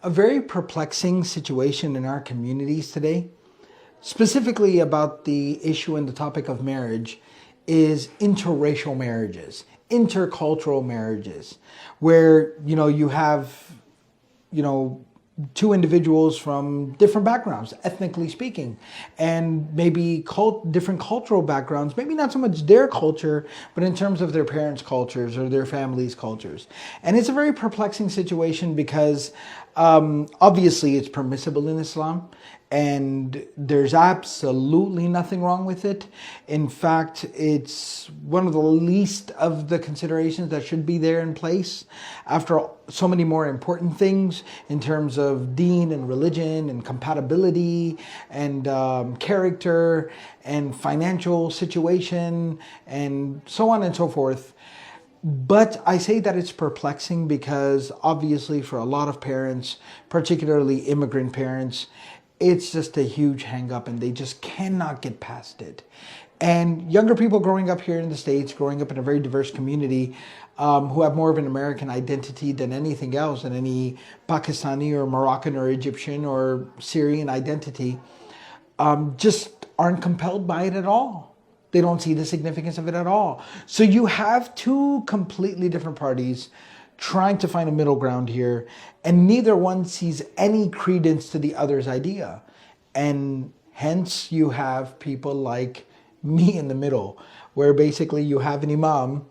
A very perplexing situation in our communities today, specifically about the issue and the topic of marriage, is interracial marriages, intercultural marriages, where you have two individuals from different backgrounds, ethnically speaking, and maybe different cultural backgrounds, maybe not so much their culture, but in terms of their parents' cultures or their families' cultures. And it's a very perplexing situation because obviously it's permissible in Islam, and there's absolutely nothing wrong with it. In fact, it's one of the least of the considerations that should be there in place after so many more important things in terms of deen and religion and compatibility and character and financial situation and so on and so forth. But I say that it's perplexing because obviously for a lot of parents, particularly immigrant parents, it's just a huge hang up and they just cannot get past it. And younger people growing up here in the States, growing up in a very diverse community, who have more of an American identity than anything else, than any Pakistani or Moroccan or Egyptian or Syrian identity, just aren't compelled by it at all. They don't see the significance of it at all. So you have two completely different parties trying to find a middle ground here, and neither one sees any credence to the other's idea. And hence you have people like me in the middle, where basically you have an imam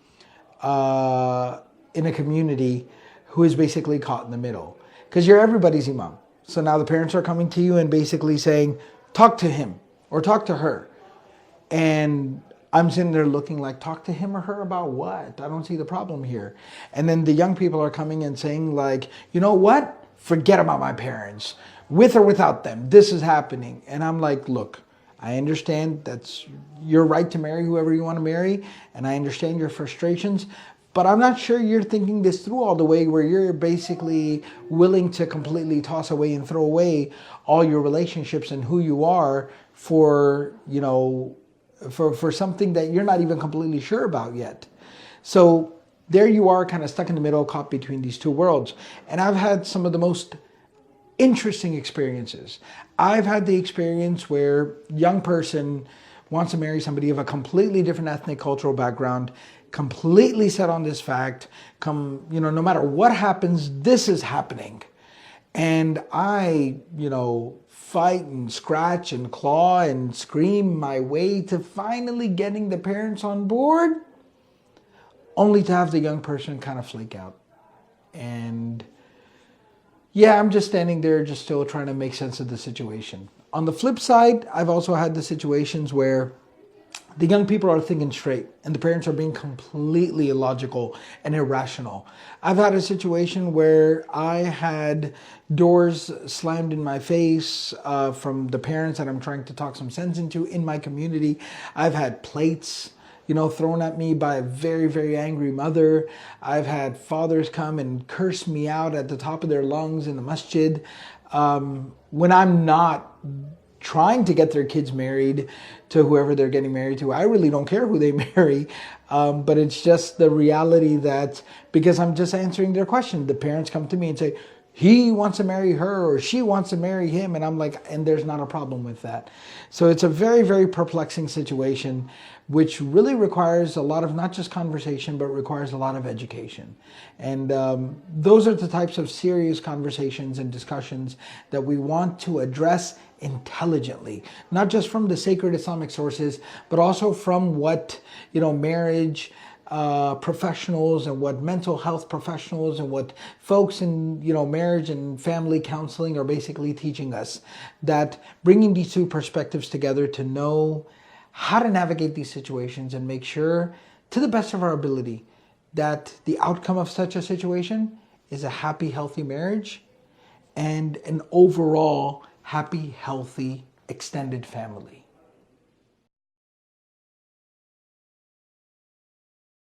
in a community who is basically caught in the middle. Because you're everybody's imam. So now the parents are coming to you and basically saying, talk to him or talk to her. And I'm sitting there looking like, talk to him or her about what? I don't see the problem here. And then the young people are coming and saying like, you know what? Forget about my parents. With or without them, this is happening. And I'm like, look, I understand that's your right to marry whoever you want to marry. And I understand your frustrations. But I'm not sure you're thinking this through all the way where you're basically willing to completely toss away and throw away all your relationships and who you are for, for something that you're not even completely sure about yet. So there you are, kind of stuck in the middle, caught between these two worlds. And I've had some of the most interesting experiences. I've had the experience where a young person wants to marry somebody of a completely different ethnic cultural background, completely set on this fact, no matter what happens, this is happening. And I, fight and scratch and claw and scream my way to finally getting the parents on board, only to have the young person kind of flake out. And yeah, I'm just standing there just still trying to make sense of the situation. On the flip side, I've also had the situations where the young people are thinking straight and the parents are being completely illogical and irrational. I've had a situation where I had doors slammed in my face from the parents that I'm trying to talk some sense into in my community. I've had plates, thrown at me by a very, very angry mother. I've had fathers come and curse me out at the top of their lungs in the masjid when I'm not trying to get their kids married to whoever they're getting married to. I really don't care who they marry, but it's just the reality that because I'm just answering their question, the parents come to me and say, he wants to marry her or she wants to marry him. And I'm like, and there's not a problem with that. So it's a very, very perplexing situation, which really requires a lot of not just conversation, but requires a lot of education. And those are the types of serious conversations and discussions that we want to address intelligently, not just from the sacred Islamic sources, but also from what, marriage professionals and what mental health professionals and what folks in marriage and family counseling are basically teaching us, that bringing these two perspectives together to know how to navigate these situations and make sure to the best of our ability that the outcome of such a situation is a happy, healthy marriage and an overall happy, healthy, extended family.